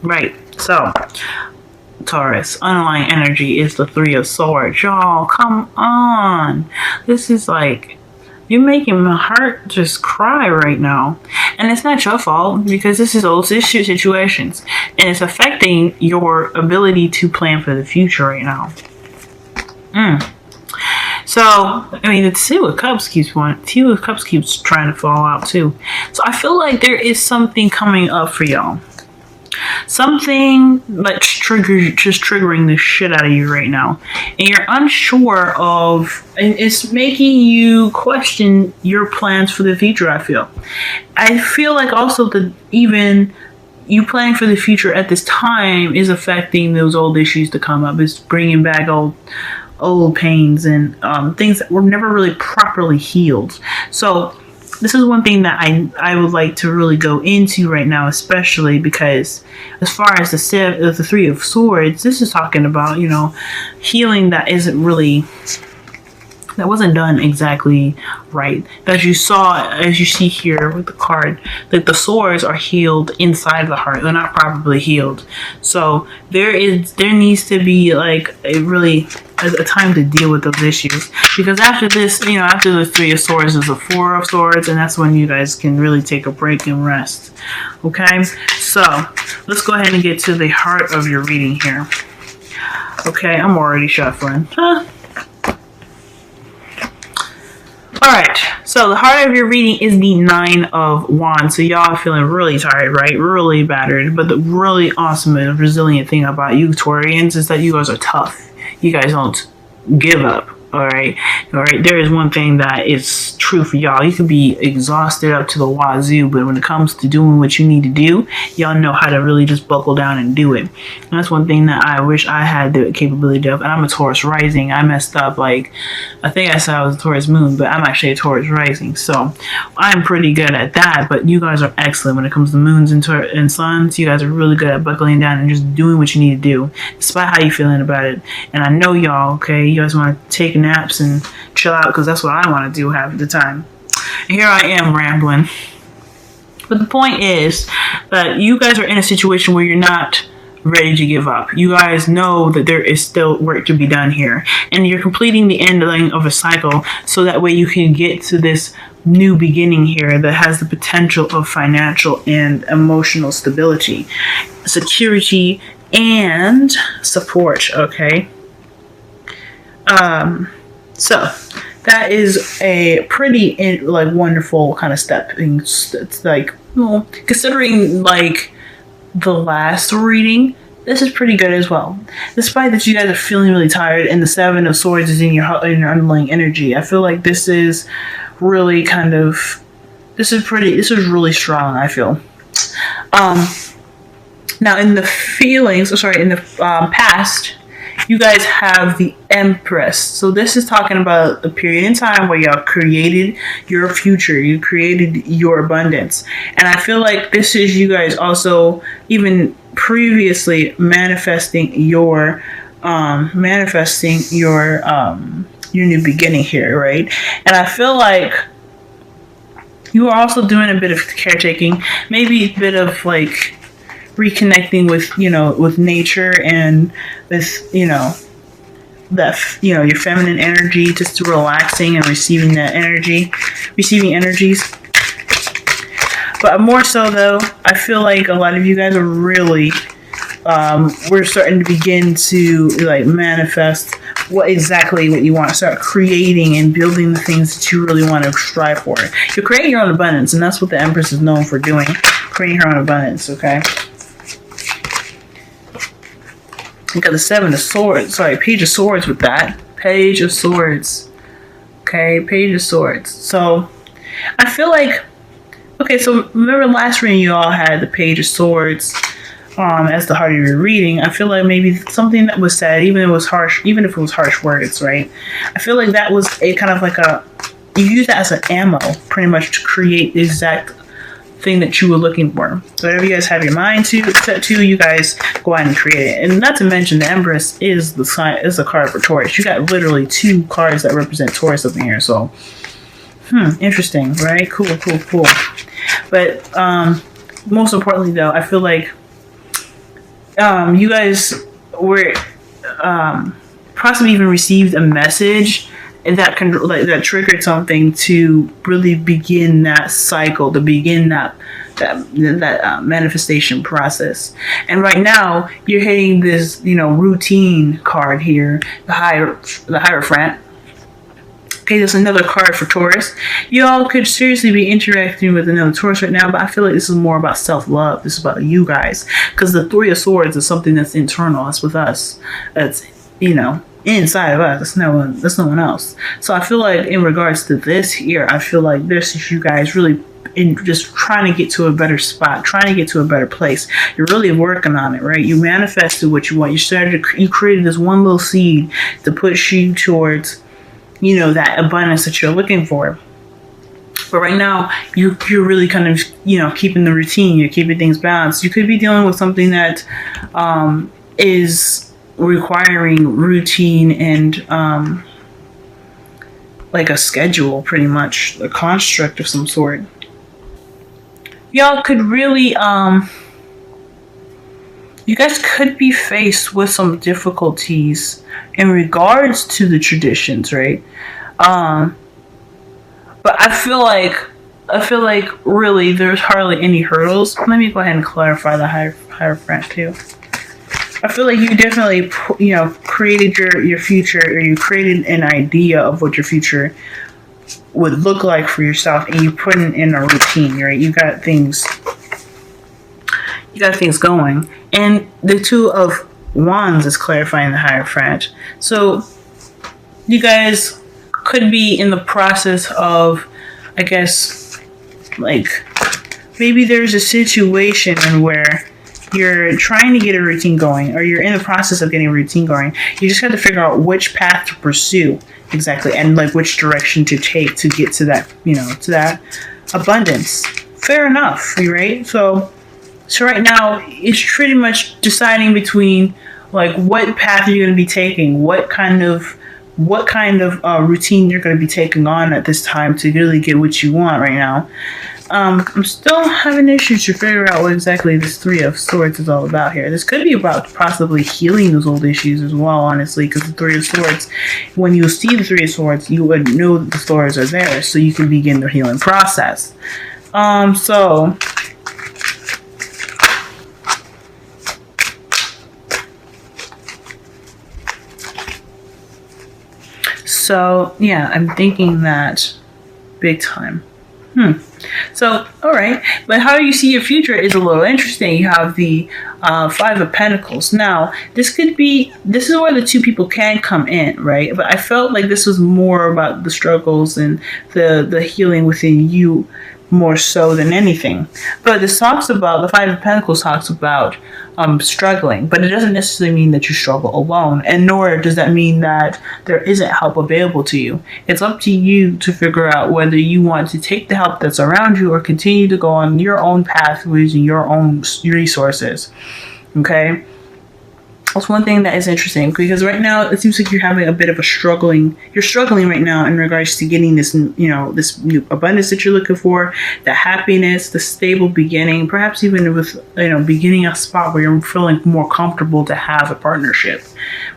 Right. So, Taurus, underlying energy is the Three of Swords. Y'all, come on. This is like, you're making my heart just cry right now. And it's not your fault, because this is old issue situations. And it's affecting your ability to plan for the future right now. So, I mean, the Two of Cups keeps trying to fall out too. So I feel like there is something coming up for y'all. Something that's triggering the shit out of you right now. And you're unsure of, and it's making you question your plans for the future, I feel like also that even you planning for the future at this time is affecting those old issues to come up. It's bringing back old pains and things that were never really properly healed. So this is one thing that I would like to really go into right now, especially because as far as the Three of Swords, this is talking about, healing that wasn't done exactly right. As you see here with the card, that the swords are healed inside the heart. They're not properly healed. So there needs to be like a time to deal with those issues. Because after this, after the Three of Swords is the Four of Swords, and that's when you guys can really take a break and rest. Okay? So let's go ahead and get to the heart of your reading here. Okay, I'm already shuffling. Alright, so the heart of your reading is the Nine of Wands. So y'all are feeling really tired, right? Really battered. But the really awesome and resilient thing about you, Taurians, is that you guys are tough. You guys don't give up. Alright? There is one thing that is true for y'all. You can be exhausted up to the wazoo, but when it comes to doing what you need to do, y'all know how to really just buckle down and do it. And that's one thing that I wish I had the capability of. And I'm a Taurus rising. I messed up. I think I said I was a Taurus moon, but I'm actually a Taurus rising. So I'm pretty good at that. But you guys are excellent when it comes to moons and suns. You guys are really good at buckling down and just doing what you need to do, despite how you're feeling about it. And I know y'all, okay, you guys want to take naps and chill out, because that's what I want to do half the time. And here I am rambling. But the point is that you guys are in a situation where you're not ready to give up. You guys know that there is still work to be done here. And you're completing the ending of a cycle, so that way you can get to this new beginning here that has the potential of financial and emotional stability, security, and support, okay? So that is a pretty wonderful kind of step. It's considering the last reading, this is pretty good as well. Despite that you guys are feeling really tired and the Seven of Swords is in your underlying energy, I feel like this is really this is really strong, I feel. Now in the past, you guys have the Empress. So this is talking about a period in time where y'all created your future. You created your abundance. And I feel like this is you guys also even previously manifesting your new beginning here, right? And I feel like you are also doing a bit of caretaking, maybe a bit of reconnecting with nature and with your feminine energy, just relaxing and receiving energies. But more so though, I feel like a lot of you guys are really we're starting to begin to manifest what you want to start creating and building the things that you really want to strive for. You're creating your own abundance, and that's what the Empress is known for doing, creating her own abundance. Okay. You got the Page of Swords with that. Page of Swords. Okay, Page of Swords. So, I feel like... Okay, so remember last reading you all had the Page of Swords as the heart of your reading. I feel like maybe something that was said, even if it was harsh words, right? I feel like that was a kind of you use that as an ammo, pretty much, to create the exact thing that you were looking for. So whatever you guys have your mind to, you guys go out and create it. And not to mention, the Empress is the card for Taurus. You got literally 2 cards that represent Taurus up in here. So, interesting, right? Cool. But most importantly, though, I feel like you guys were possibly even received a message that that triggered something to really begin that cycle, to begin that manifestation process. And right now you're hitting this, routine card here, the Hierophant. Okay, there's another card for Taurus. Y'all could seriously be interacting with another Taurus right now, but I feel like this is more about self-love. This is about you guys. Because the Three of Swords is something that's internal. It's with us. It's, inside of us. That's no one else. So I feel like in regards to this here, I feel like this is you guys really just trying to get to a better spot, trying to get to a better place. You're really working on it, right? You manifested what you want. You created this one little seed to push you towards that abundance that you're looking for. But right now, you're really kind of, keeping the routine. You're keeping things balanced. You could be dealing with something that is requiring routine and like a schedule, pretty much, a construct of some sort. Y'all could really, you guys could be faced with some difficulties in regards to the traditions, right? But I feel like really there's hardly any hurdles. Let me go ahead and clarify the Hierophant too. I feel like you definitely, created your future, or you created an idea of what your future would look like for yourself, and you put it in a routine, right? You got things going. And the Two of Wands is clarifying the Hierophant. So you guys could be in the process of, I guess, like, maybe there's a situation where you're trying to get a routine going, or you're in the process of getting a routine going. You just have to figure out which path to pursue exactly, and like which direction to take to get to that, to that abundance. Fair enough, right? So right now it's pretty much deciding between like what path you're going to be taking, what kind of routine you're going to be taking on at this time to really get what you want right now. I'm still having issues to figure out what exactly this Three of Swords is all about here. This could be about possibly healing those old issues as well, honestly, because the Three of Swords, when you see the Three of Swords, you would know that the swords are there, so you can begin the healing process. So yeah, I'm thinking that big time. So, all right. But how you see your future is a little interesting. You have the Five of Pentacles. Now, this is where the two people can come in, right? But I felt like this was more about the struggles and the healing within you more so than anything. But this talks about, the Five of Pentacles talks about struggling, but it doesn't necessarily mean that you struggle alone, and nor does that mean that there isn't help available to you. It's up to you to figure out whether you want to take the help that's around you or continue to go on your own pathways and your own resources. Okay? That's one thing that is interesting, because right now it seems like you're having a bit of a struggling. You're struggling right now in regards to getting this, this new abundance that you're looking for, the happiness, the stable beginning, perhaps even with, beginning a spot where you're feeling more comfortable to have a partnership,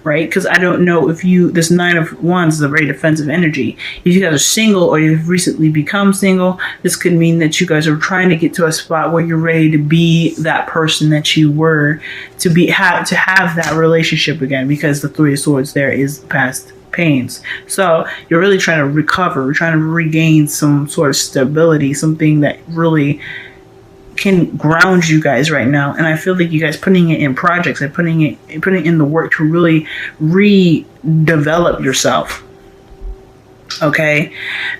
right? Because I don't know if this Nine of Wands is a very defensive energy. If you guys are single or you've recently become single, this could mean that you guys are trying to get to a spot where you're ready to be that person that you were, to have that relationship again, because the Three of Swords there is past pains. So you're really trying to recover, trying to regain some sort of stability, something that really can ground you guys right now. And I feel like you guys putting it in projects and putting it in the work to really redevelop yourself. Okay,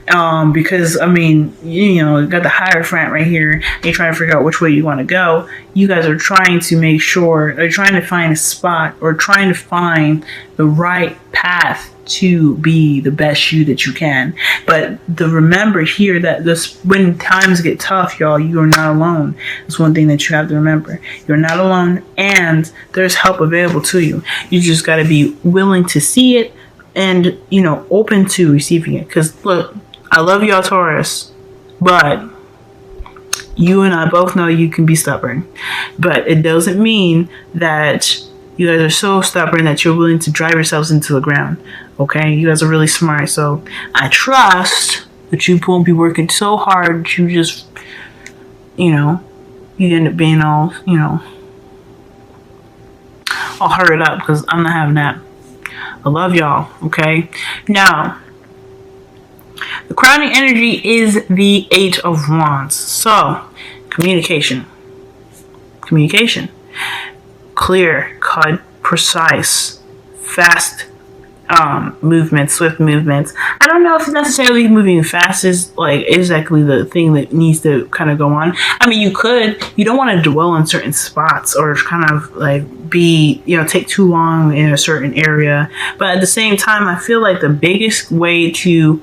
because you got the Hierophant right here. You're trying to figure out which way you want to go. You guys are trying to make sure, or trying to find a spot, or trying to find the right path to be the best you that you can. But remember here that when times get tough, y'all, you are not alone. That's one thing that you have to remember. You're not alone, and there's help available to you. You just got to be willing to see it, and open to receiving it. Because look, I love y'all, Taurus, but You and I both know you can be stubborn, but it doesn't mean that you guys are so stubborn that you're willing to drive yourselves into the ground. Okay, you guys are really smart, so I trust that you won't be working so hard that you just, you end up being all, all hurried up, because I'm not having that. I love y'all. Okay, now the crowning energy is the Eight of Wands. So communication, clear, cut, precise, fast movements, swift movements. I don't know if necessarily moving fast is like exactly the thing that needs to kind of go on. I mean, you don't want to dwell on certain spots or kind of like be, take too long in a certain area. But at the same time, I feel like the greatest way to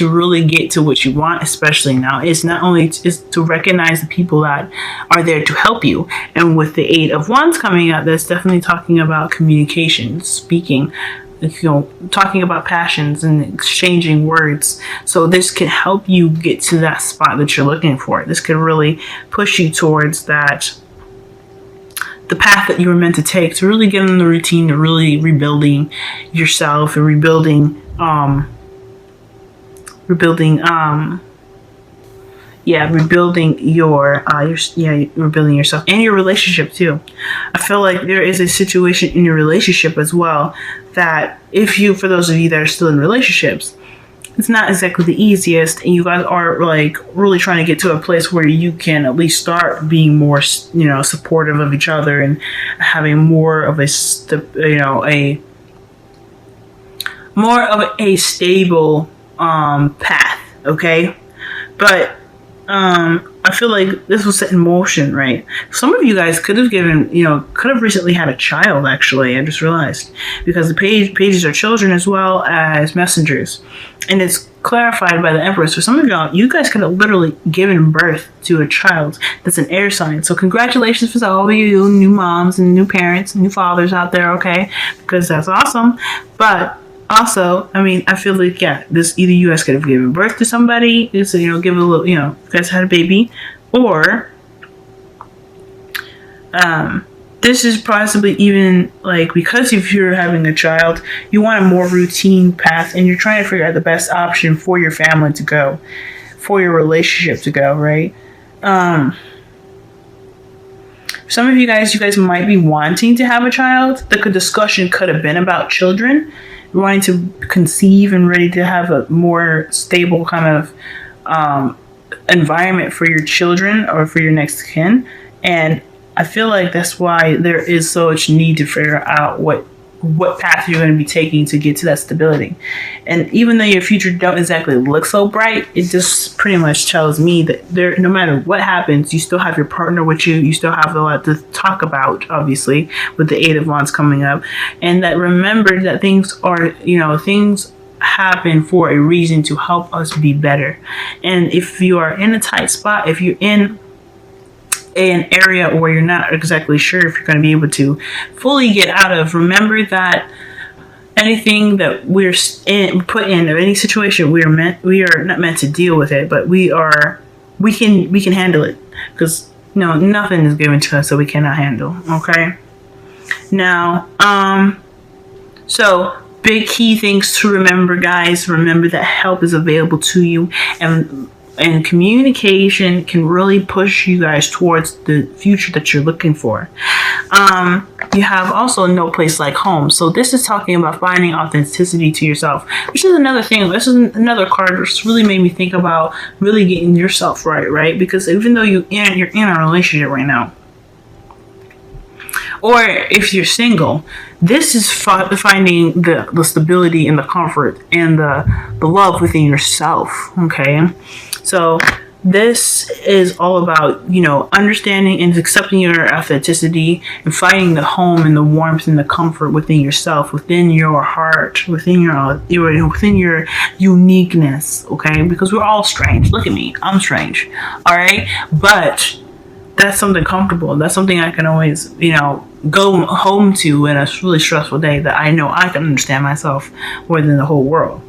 really get to what you want, especially now, is not only is to recognize the people that are there to help you. And with the Eight of Wands coming up, that's definitely talking about communication, speaking, talking about passions and exchanging words. So this can help you get to that spot that you're looking for. This could really push you towards the path that you were meant to take, to really get in the routine, to really rebuilding yourself and rebuilding rebuilding yourself and your relationship too. I feel like there is a situation in your relationship as well that for those of you that are still in relationships, it's not exactly the easiest, and you guys are like really trying to get to a place where you can at least start being more, supportive of each other and having more of a stable path. Okay, but I feel like this was set in motion, right? Some of you guys could have recently had a child, actually. I just realized, because the pages are children as well as messengers. And it's clarified by the Empress. For some of y'all, you guys could have literally given birth to a child that's an air sign. So congratulations for all of you new moms and new parents and new fathers out there, okay? Because that's awesome. But also, I mean, I feel like, this either you guys could have given birth to somebody, so, give a little, you guys had a baby, or this is possibly even like, because if you're having a child, you want a more routine path, and you're trying to figure out the best option for your family to go, for your relationship to go, right? Some of you guys might be wanting to have a child. The discussion could have been about children, wanting to conceive and ready to have a more stable kind of environment for your children or for your next kin. And I feel like that's why there is so much need to figure out what path you're going to be taking to get to that stability. And even though your future don't exactly look so bright, it just pretty much tells me that no matter what happens, you still have your partner with you. You still have a lot to talk about, obviously, with the Eight of Wands coming up. And that remember that things happen for a reason, to help us be better. And if you are in a tight spot, if you're in an area where you're not exactly sure if you're going to be able to fully get out of, remember that anything that we're put in, or any situation we are not meant to deal with it, but we can handle it, because nothing is given to us that we cannot handle. Okay, now so big key things to remember, guys. Remember that help is available to you, and communication can really push you guys towards the future that you're looking for. You have also no place like home. So this is talking about finding authenticity to yourself, which is another thing. This is another card which really made me think about really getting yourself right? Because even though you're in a relationship right now, or if you're single, this is finding the stability and the comfort and the love within yourself. Okay, so this is all about, understanding and accepting your authenticity and finding the home and the warmth and the comfort within yourself, within your heart, within your uniqueness. Okay, because we're all strange. Look at me, I'm strange. All right, but that's something comfortable. That's something I can always, go home to in a really stressful day, that I know I can understand myself more than the whole world.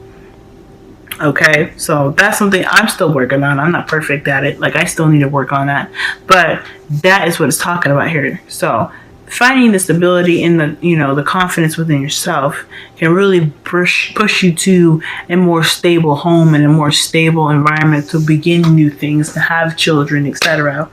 Okay, so that's something I'm still working on. I'm not perfect at it. Like, I still need to work on that. But that is what it's talking about here. So finding the stability in the, the confidence within yourself can really push you to a more stable home and a more stable environment to begin new things, to have children, etc.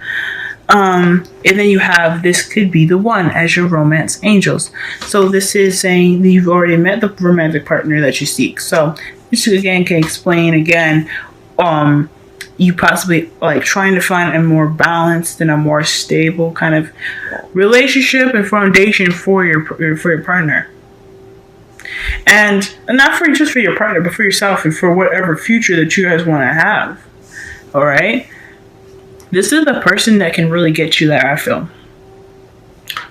And then you have, this could be the one as your romance angels. So this is saying that you've already met the romantic partner that you seek. So this again can explain again, you possibly like trying to find a more balanced and a more stable kind of relationship and foundation for your partner. And not for just for your partner, but for yourself and for whatever future that you guys want to have. All right? This is the person that can really get you there, I feel.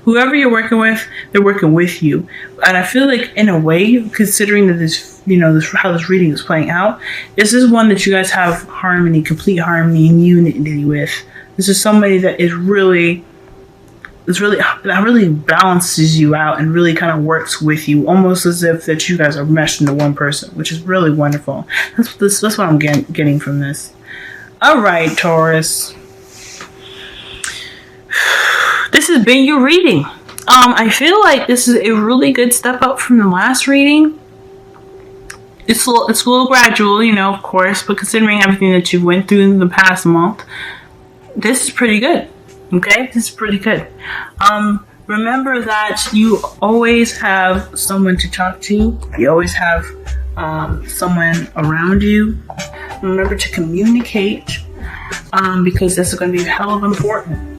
Whoever you're working with, they're working with you. And I feel like, in a way, considering that this, how this reading is playing out, this is one that you guys have harmony, complete harmony and unity with. This is somebody that really balances you out and really kind of works with you, almost as if that you guys are meshed into one person, which is really wonderful. That's what I'm getting from this. All right, Taurus. This has been your reading. I feel like this is a really good step up from the last reading. It's a little gradual, of course, but considering everything that you went through in the past month, this is pretty good. Okay, this is pretty good. Remember that you always have someone to talk to. You always have someone around you. Remember to communicate, because this is going to be hell of important.